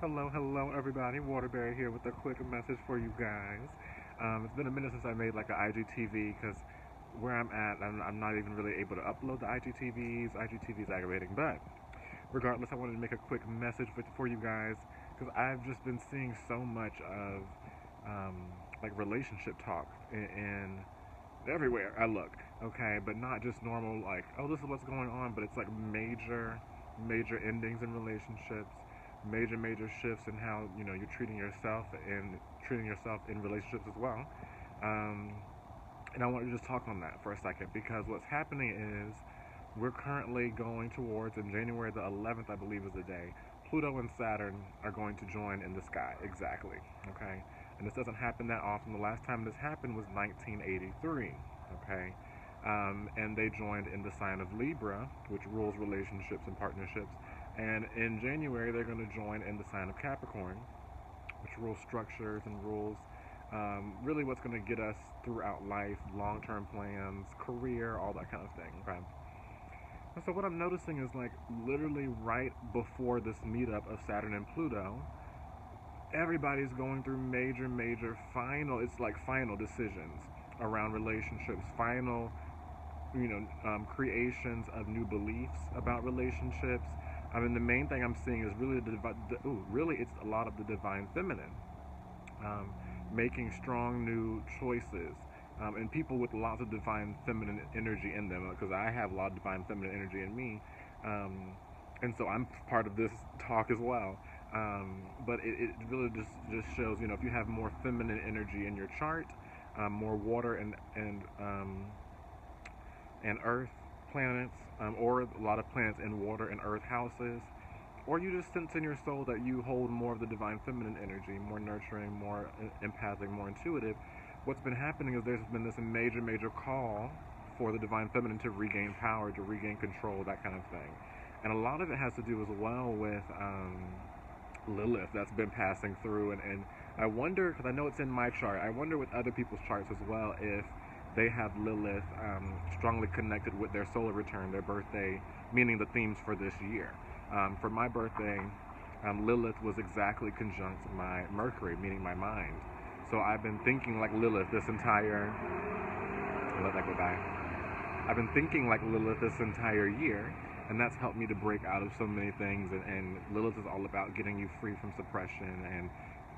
Hello, everybody. Waterbury here with a quick message for you guys. It's been a minute since I made like an IGTV because where I'm at, I'm not even really able to upload the IGTVs. IGTV is aggravating, but regardless, I wanted to make a quick message for you guys because I've just been seeing so much of like relationship talk in everywhere I look. Okay, but not just normal like, oh, this is what's going on, but it's like major endings in relationships, major shifts in how you're treating yourself and treating yourself in relationships as well. Um, and I want to just talk on that for a second because what's happening is we're currently going towards, in January the 11th, I believe is the day, Pluto and Saturn are going to join in the sky. Exactly. Okay? And this doesn't happen that often. The last time this happened was 1983. Okay? And they joined in the sign of Libra, which rules relationships and partnerships. And in January, they're going to join in the sign of Capricorn, which rules structures and rules really what's going to get us throughout life, long term plans, career, all that kind of thing. Okay? And so what I'm noticing is like literally right before this meetup of Saturn and Pluto, everybody's going through major final, it's like final decisions around relationships, final, creations of new beliefs about relationships. I mean, the main thing I'm seeing is really really it's a lot of the divine feminine, um, making strong new choices, and people with lots of divine feminine energy in them. Because I have a lot of divine feminine energy in me, um, and so I'm part of this talk as well. But it really just shows, if you have more feminine energy in your chart, more water and earth planets, or a lot of planets in water and earth houses, or you just sense in your soul that you hold more of the divine feminine energy, more nurturing, more empathic, more intuitive. What's been happening is there's been this major call for the divine feminine to regain power, to regain control, that kind of thing. And a lot of it has to do as well with Lilith that's been passing through. And I wonder, because I know it's in my chart, I wonder with other people's charts as well if they have Lilith strongly connected with their solar return, their birthday, meaning the themes for this year. For my birthday, Lilith was exactly conjunct my Mercury, meaning my mind. So I've been thinking like Lilith this entire. Let that go by. I've been thinking like Lilith this entire year, and that's helped me to break out of so many things. And Lilith is all about getting you free from suppression and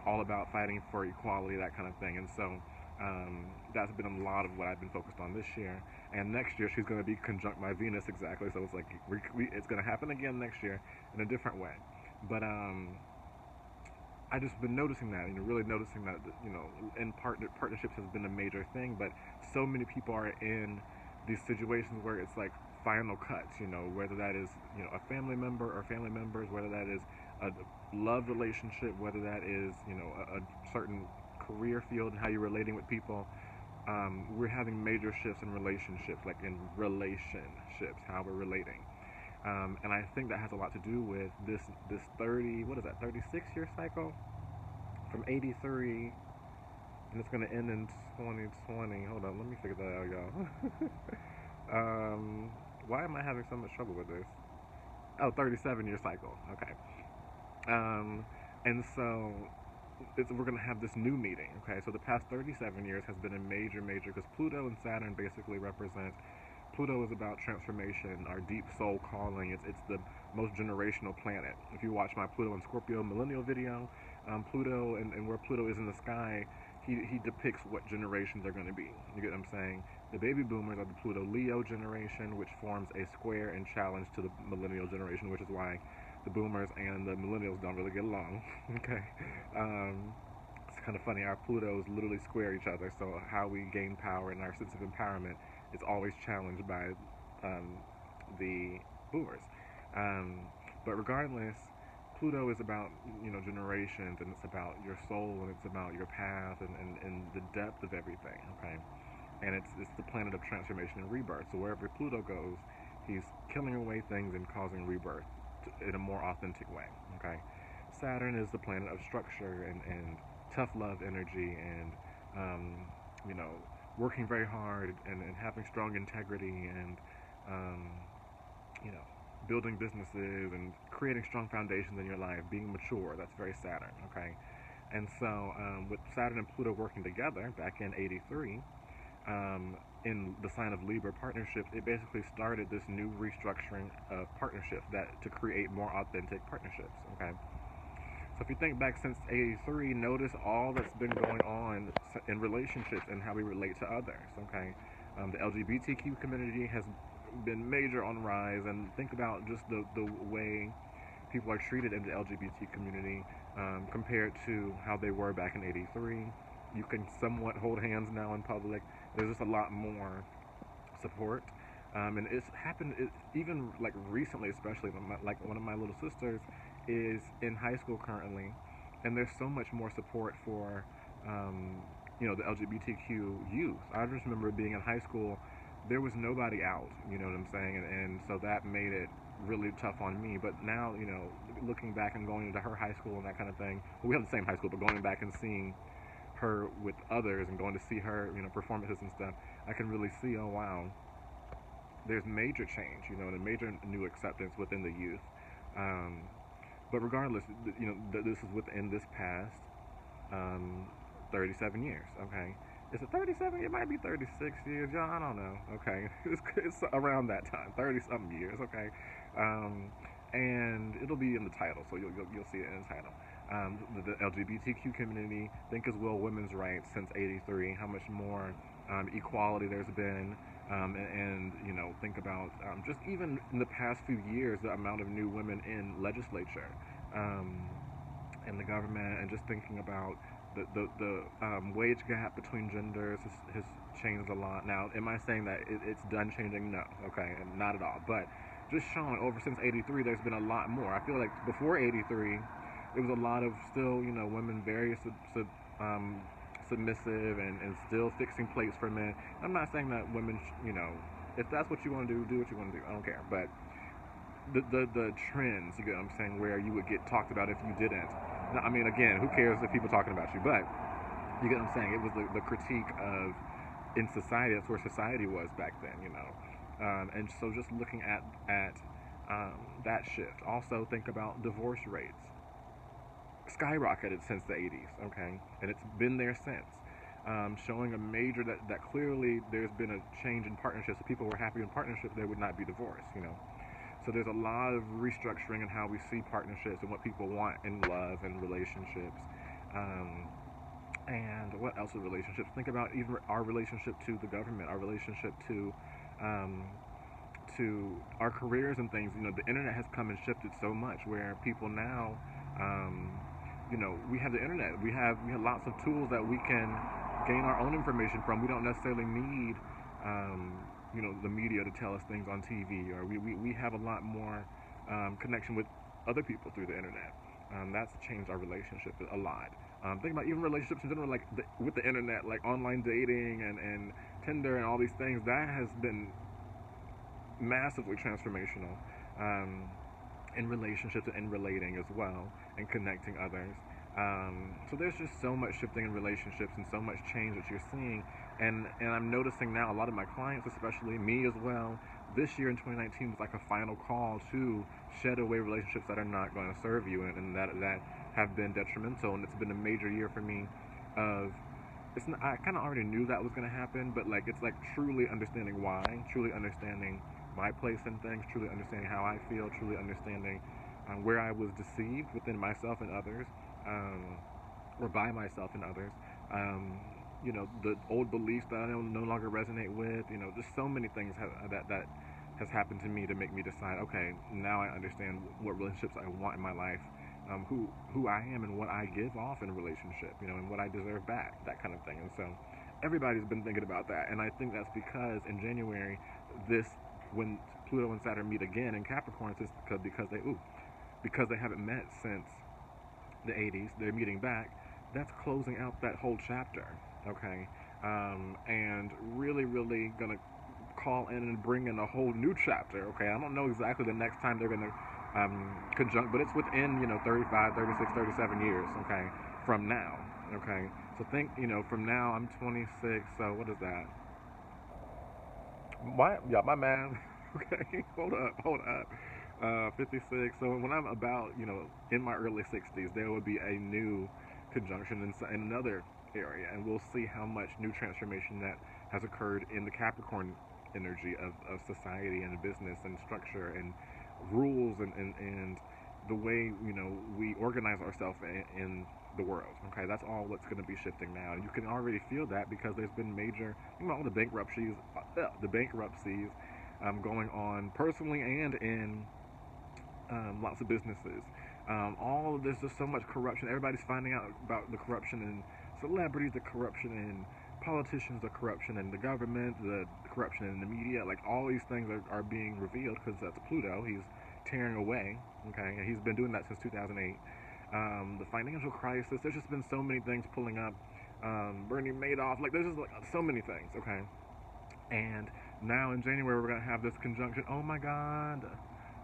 all about fighting for equality, that kind of thing. And so that's been a lot of what I've been focused on this year. And next year she's going to be conjunct my Venus exactly. So it's like it's going to happen again next year in a different way. But I just been noticing that, really noticing that, in partnerships has been a major thing. But so many people are in these situations where it's like final cuts, whether that is, a family member or family members, whether that is a love relationship, whether that is, a certain career field and how you're relating with people. We're having major shifts in relationships, like in relationships, how we're relating. And I think that has a lot to do with this 36-year cycle from 83, and it's going to end in 2020. Hold on, let me figure that out, y'all. Why am I having so much trouble with this? Oh, 37-year cycle. Okay. And so we're going to have this new meeting. Okay, so the past 37 years has been a major, because Pluto and Saturn basically represent. Pluto is about transformation, our deep soul calling. It's the most generational planet. If you watch my Pluto and Scorpio millennial video, Pluto and where Pluto is in the sky, he depicts what generations are going to be. You get what I'm saying? The baby boomers are the Pluto Leo generation, which forms a square and challenge to the millennial generation, which is why the boomers and the millennials don't really get along. Okay. It's kind of funny. Our Plutos literally square each other, so how we gain power and our sense of empowerment is always challenged by the boomers. But regardless, Pluto is about, generations, and it's about your soul, and it's about your path, and the depth of everything. Okay. And it's the planet of transformation and rebirth. So wherever Pluto goes, he's killing away things and causing rebirth in a more authentic way. Okay. Saturn is the planet of structure and tough love energy and working very hard and having strong integrity and um, you know building businesses and creating strong foundations in your life, being mature. That's very Saturn, okay? And so, with Saturn and Pluto working together back in '83, in the sign of Libra partnerships, it basically started this new restructuring of partnerships that to create more authentic partnerships. Okay, so if you think back since '83, notice all that's been going on in relationships and how we relate to others. Okay, the LGBTQ community has been major on rise, and think about just the way people are treated in the LGBT community compared to how they were back in '83. You can somewhat hold hands now in public. There's just a lot more support. And it's happened even like recently, especially like one of my little sisters is in high school currently, and there's so much more support for the LGBTQ youth. I just remember being in high school, there was nobody out. You know what I'm saying, and so that made it really tough on me. But now, looking back and going into her high school and that kind of thing, well, we have the same high school, but going back and seeing her with others and going to see her, performances and stuff, I can really see, oh wow, there's major change, and a major new acceptance within the youth. Um, but regardless, this is within this past um, 37 years. Okay, is it 37? It might be 36 years. Y'all, I don't know. Okay, it's around that time, 30 something years. Okay, um, and it'll be in the title, so you'll see it in the title. The LGBTQ community, think as well women's rights since '83, how much more equality there's been, and think about just even in the past few years the amount of new women in legislature, um, and the government, and just thinking about the wage gap between genders has changed a lot. Now, am I saying that it's done changing? No, okay, not at all. But just showing over since '83, there's been a lot more. I feel like before '83, it was a lot of still, women very submissive and still fixing plates for men. I'm not saying that women, if that's what you want to do what you want to do. I don't care. But the trends, you get what I'm saying, where you would get talked about if you didn't. Now, I mean, again, who cares if people talking about you? But you get what I'm saying. It was the critique of in society. That's where society was back then, and so just looking at that shift. Also, think about divorce rates skyrocketed since the '80s. Okay, and it's been there since. Showing a major that clearly there's been a change in partnerships. If people were happy in partnerships, they would not be divorced. So there's a lot of restructuring in how we see partnerships and what people want in love and relationships. And what else with relationships? Think about even our relationship to the government, our relationship um, to our careers and things. The internet has come and shifted so much where people now, um, we have the internet. We have lots of tools that we can gain our own information from. We don't necessarily need the media to tell us things on TV, or we have a lot more connection with other people through the internet. That's changed our relationship a lot. Think about even relationships in general, like with the internet, like online dating and Tinder and all these things. That has been massively transformational in relationships and in relating as well, and connecting others. So there's just so much shifting in relationships and so much change that you're seeing, and I'm noticing now a lot of my clients, especially me as well. This year in 2019 was like a final call to shed away relationships that are not going to serve you, and that have been detrimental. And it's been a major year for me. Of it's not, I kind of already knew that was going to happen, but like it's like truly understanding why, truly understanding my place in things, truly understanding how I feel, truly understanding where I was deceived within myself and others, or by myself and others. The old beliefs that I no longer resonate with. Just so many things that has happened to me to make me decide. Okay, now I understand what relationships I want in my life, who I am and what I give off in a relationship. And what I deserve back, that kind of thing. And so everybody's been thinking about that, and I think that's because in January, when Pluto and Saturn meet again in Capricorn, it's because they haven't met since the '80s. They're meeting back. That's closing out that whole chapter. Okay, and really, really gonna call in and bring in a whole new chapter. Okay, I don't know exactly the next time they're gonna conjunct, but it's within 35, 36, 37 years. Okay, from now. Okay, so think from now I'm 26. So what is that? Why? Yeah, my man. Okay, hold up. 56. So when I'm about, in my early 60s, there will be a new conjunction in another area, and we'll see how much new transformation that has occurred in the Capricorn energy of society and business and structure and rules and the way we organize ourselves in the world. Okay, that's all what's going to be shifting now, and you can already feel that because there's been major, all the bankruptcies going on personally and in lots of businesses. All of this, there's so much corruption. Everybody's finding out about the corruption in celebrities, the corruption in politicians, the corruption in the government, the corruption in the media. Like all these things are being revealed because that's Pluto. He's tearing away. Okay, and he's been doing that since 2008. The financial crisis. There's just been so many things pulling up. Bernie Madoff. Like there's just like so many things. Okay, and now in January we're gonna have this conjunction. Oh my God.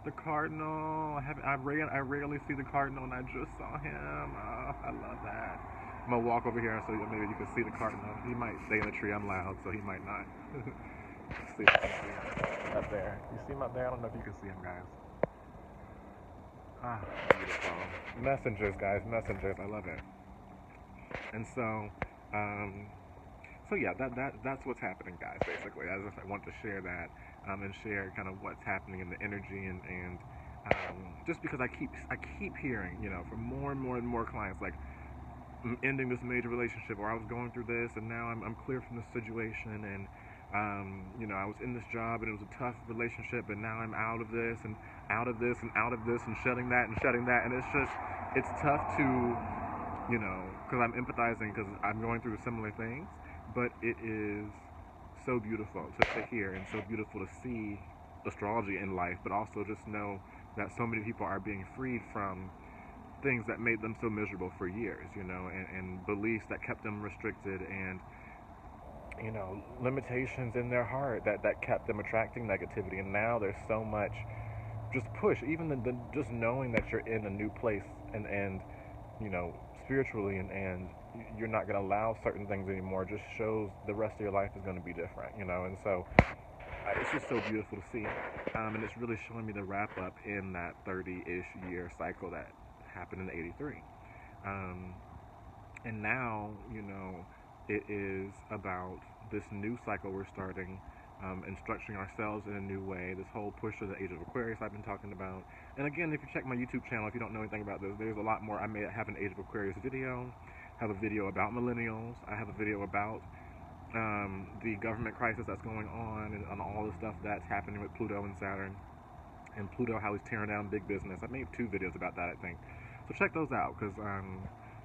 The cardinal. I rarely see the cardinal, and I just saw him. Oh, I love that. I'm gonna walk over here so maybe you can see the cardinal. He might stay in the tree. I'm loud, so he might not. See if you can see him up there. You see him up there? I don't know if you can see him, guys. Ah, beautiful. Messengers, guys. Messengers. I love it. And so, yeah, that's what's happening, guys. Basically, I just want to share that and share kind of what's happening in the energy and just because I keep hearing, from more and more and more clients, like I'm ending this major relationship, or I was going through this, and now I'm clear from this situation, and I was in this job and it was a tough relationship, but now I'm out of this and out of this and out of this and shutting that, and it's tough to, because I'm empathizing because I'm going through similar things, but it is so beautiful to hear and so beautiful to see astrology in life, but also just know that so many people are being freed from things that made them so miserable for years, and beliefs that kept them restricted and, limitations in their heart that kept them attracting negativity. And now there's so much just push, even the just knowing that you're in a new place and spiritually and you're not going to allow certain things anymore just shows the rest of your life is going to be different, and so it's just so beautiful to see, and it's really showing me the wrap up in that 30-ish year cycle that happened in '83, and now it is about this new cycle we're starting, and structuring ourselves in a new way. This whole push of the Age of Aquarius I've been talking about. And again, if you check my YouTube channel, if you don't know anything about this, there's a lot more. I may have an Age of Aquarius video, have a video about millennials. I have a video about the government crisis that's going on and on all the stuff that's happening with Pluto and Saturn. And Pluto, how he's tearing down big business. I made 2 videos about that, I think. So check those out, because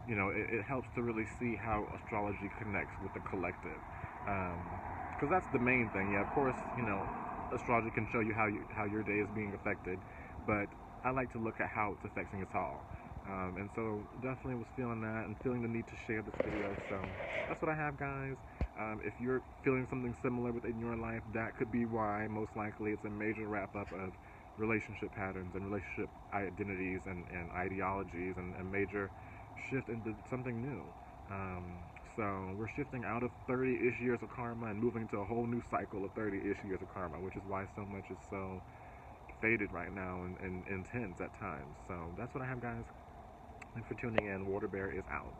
it helps to really see how astrology connects with the collective. Because that's the main thing. Yeah, of course, astrology can show you how your day is being affected, but I like to look at how it's affecting us all. And so definitely was feeling that and feeling the need to share this video. So that's what I have, guys. If you're feeling something similar within your life, that could be why. Most likely it's a major wrap-up of relationship patterns and relationship identities and ideologies, and a major shift into something new. So we're shifting out of 30-ish years of karma and moving to a whole new cycle of 30-ish years of karma, which is why so much is so faded right now and intense at times. So that's what I have, guys. Thanks for tuning in. Water Bear is out.